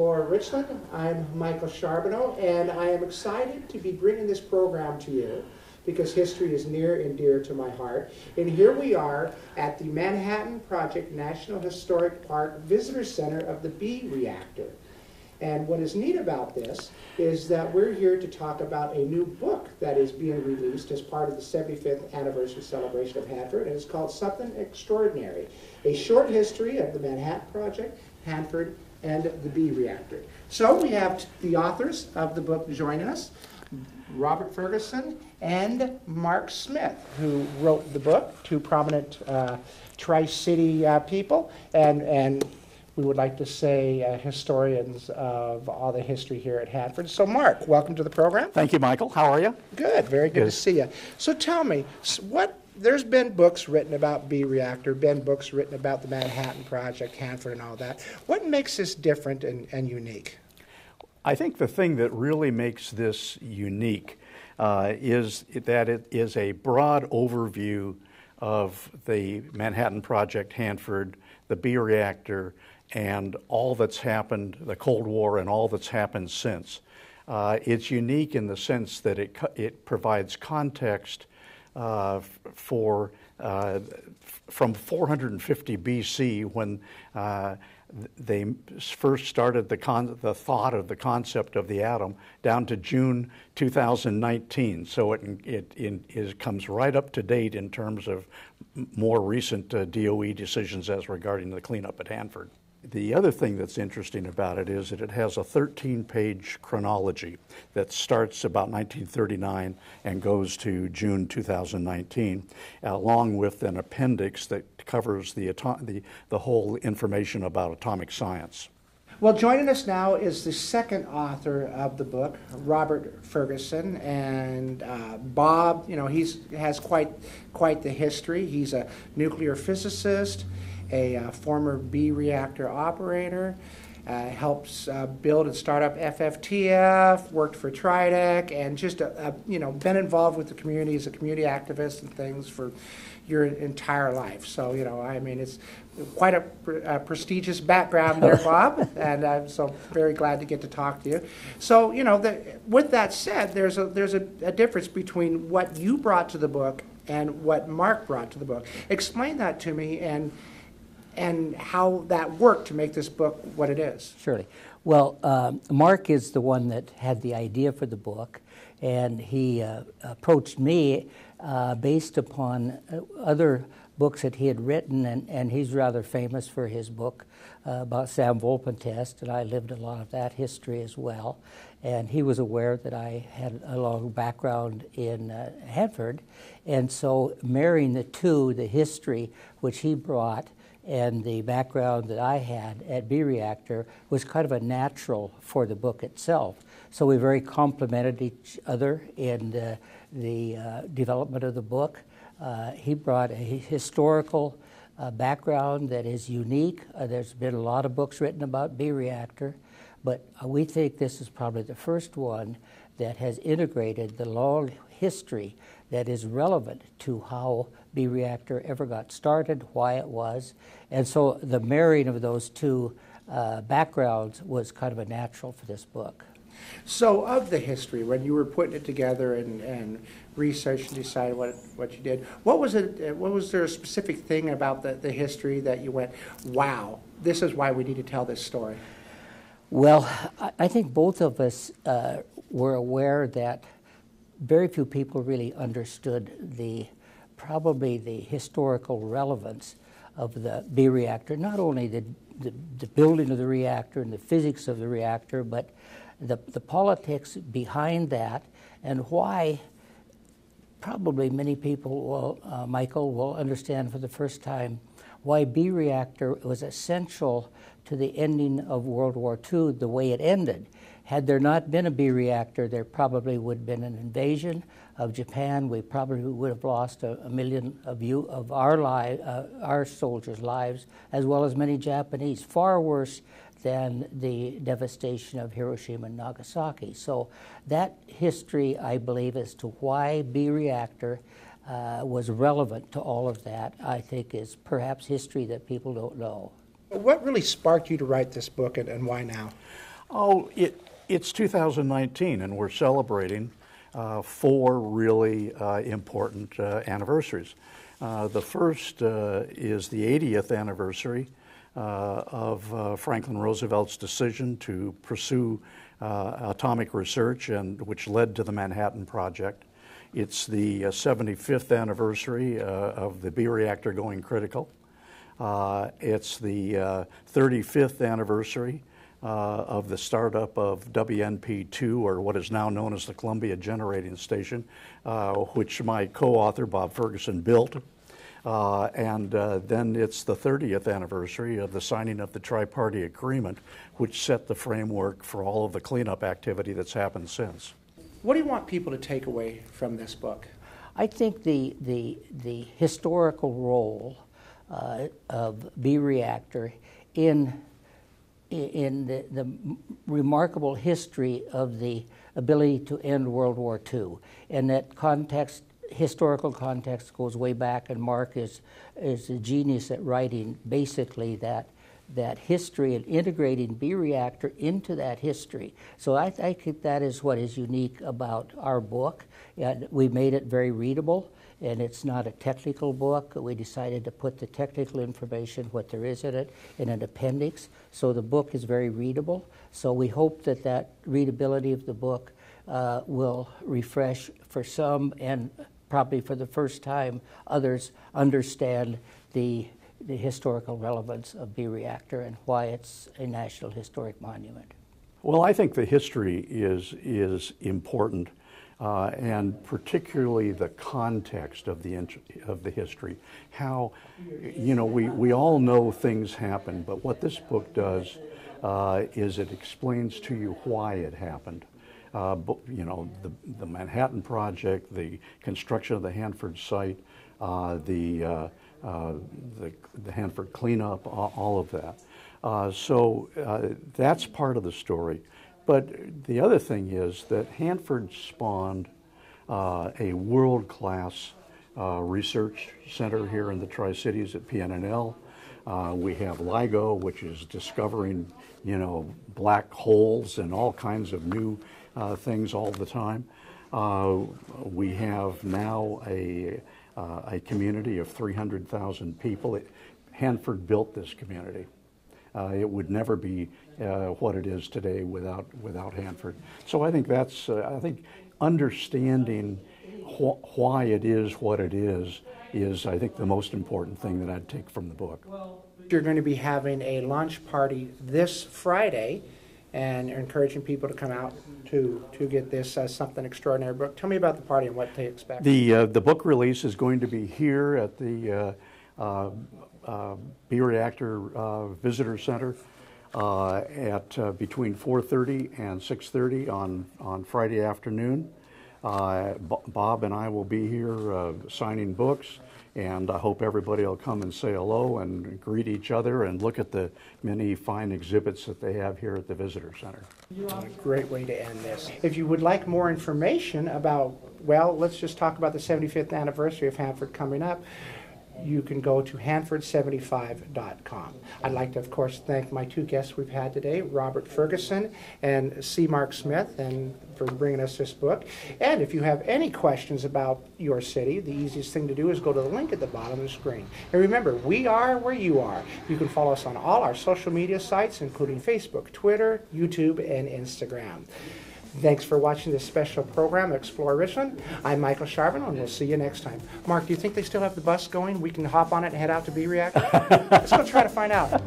Laura Richland. I'm Michael Charbonneau, and I am excited to be bringing this program to you because history is near and dear to my heart. And here we are at the Manhattan Project National Historic Park Visitor Center of the B reactor. And what is neat about this is that we're here to talk about a new book that is being released as part of the 75th anniversary celebration of Hanford, and it's called Something Extraordinary, a short history of the Manhattan Project, Hanford, and the B reactor. So we have the authors of the book joining us, Robert Ferguson and Mark Smith, who wrote the book, two prominent Tri-City people, and we would like to say historians of all the history here at Hanford. So Mark, welcome to the program. Thank you, Michael. How are you? Good, very good to see you. So tell me, there's been books written about B reactor, been books written about the Manhattan Project, Hanford and all that. What makes this different and unique? I think the thing that really makes this unique is that it is a broad overview of the Manhattan Project, Hanford, the B reactor, and all that's happened, the Cold War and all that's happened since. It's unique in the sense that it provides context for from 450 BC when they first started the thought of the concept of the atom down to June 2019. So it comes right up to date in terms of more recent DOE decisions as regarding the cleanup at Hanford. The other thing that's interesting about it is that it has a 13-page chronology that starts about 1939 and goes to June 2019, along with an appendix that covers the whole information about atomic science. Well, joining us now is the second author of the book, Robert Ferguson, and Bob. You know, he has quite the history. He's a nuclear physicist, a former B reactor operator, helps build and start up FFTF, worked for TRIDEC, and just been involved with the community as a community activist and things for your entire life. So, I mean, it's quite a prestigious background there, Bob, and I'm so very glad to get to talk to you. So, with that said, there's a difference between what you brought to the book and what Mark brought to the book. Explain that to me and how that worked to make this book what it is. Surely. Well, Mark is the one that had the idea for the book, and he approached me based upon other books that he had written, and he's rather famous for his book about Sam Volpin test, and I lived a lot of that history as well. And he was aware that I had a long background in Hanford, and so marrying the two, the history which he brought and the background that I had at B reactor was kind of a natural for the book itself. So we very complemented each other in the development of the book. He brought a historical background that is unique. There's been a lot of books written about B reactor, but we think this is probably the first one that has integrated the long history that is relevant to how B reactor ever got started, why it was. And so the marrying of those two backgrounds was kind of a natural for this book. So of the history, when you were putting it together and researched and decided what you did, what was there a specific thing about the history that you went, wow, this is why we need to tell this story? Well, I think both of us were aware that very few people really understood probably the historical relevance of the B reactor, not only the building of the reactor and the physics of the reactor, but the politics behind that, and why probably many people Michael, will understand for the first time why B reactor was essential to the ending of World War II the way it ended. Had there not been a B reactor, there probably would have been an invasion of Japan. We probably would have lost a million of our soldiers' lives, as well as many Japanese, far worse than the devastation of Hiroshima and Nagasaki. So that history, I believe, as to why B reactor was relevant to all of that, I think is perhaps history that people don't know. What really sparked you to write this book, and why now? Oh, it's 2019, and we're celebrating 4 really important anniversaries. The first is the 80th anniversary of Franklin Roosevelt's decision to pursue atomic research, and which led to the Manhattan Project. It's the 75th anniversary of the B reactor going critical. It's the 35th anniversary of the startup of WNP2, or what is now known as the Columbia Generating Station, which my co-author Bob Ferguson built. And then it's the 30th anniversary of the signing of the Tri-Party Agreement, which set the framework for all of the cleanup activity that's happened since. What do you want people to take away from this book? I think the historical role of B reactor in the remarkable history of the ability to end World War II, and that context, historical context, goes way back. And Mark is a genius at writing basically that history and integrating B reactor into that history. So I think that is what is unique about our book. And we made it very readable, and it's not a technical book. We decided to put the technical information, what there is in it, in an appendix. So the book is very readable. So we hope that readability of the book will refresh for some, and probably for the first time others understand the historical relevance of B reactor and why it's a National Historic Monument. Well, I think the history is important, and particularly the context of the history. How, you know, we all know things happen, but what this book does is it explains to you why it happened. You know, the Manhattan Project, the construction of the Hanford site, the Hanford cleanup, all of that. So that's part of the story. But the other thing is that Hanford spawned a world-class research center here in the Tri-Cities at PNNL. We have LIGO, which is discovering, you know, black holes and all kinds of new things all the time. We have now a community of 300,000 people. Hanford built this community. It would never be what it is today without Hanford. So I think that's I think understanding why it is what it is I think the most important thing that I'd take from the book. You're going to be having a launch party this Friday, and encouraging people to come out to get this something extraordinary book. Tell me about the party and what to expect. The book release is going to be here at the B Reactor Visitor Center at between 4:30 and 6:30 on Friday afternoon. Bob and I will be here signing books, and I hope everybody will come and say hello and greet each other and look at the many fine exhibits that they have here at the Visitor Center. A great way to end this. If you would like more information about, well, let's just talk about the 75th anniversary of Hanford coming up, you can go to hanford75.com. I'd like to, of course, thank my two guests we've had today, Robert Ferguson and C. Mark Smith, and for bringing us this book. And if you have any questions about your city, the easiest thing to do is go to the link at the bottom of the screen. And remember, we are where you are. You can follow us on all our social media sites, including Facebook, Twitter, YouTube, and Instagram. Thanks for watching this special program, Explore Richland. I'm Michael Charbonneau, and we'll see you next time. Mark, do you think they still have the bus going? We can hop on it and head out to B Reactor? Let's go try to find out.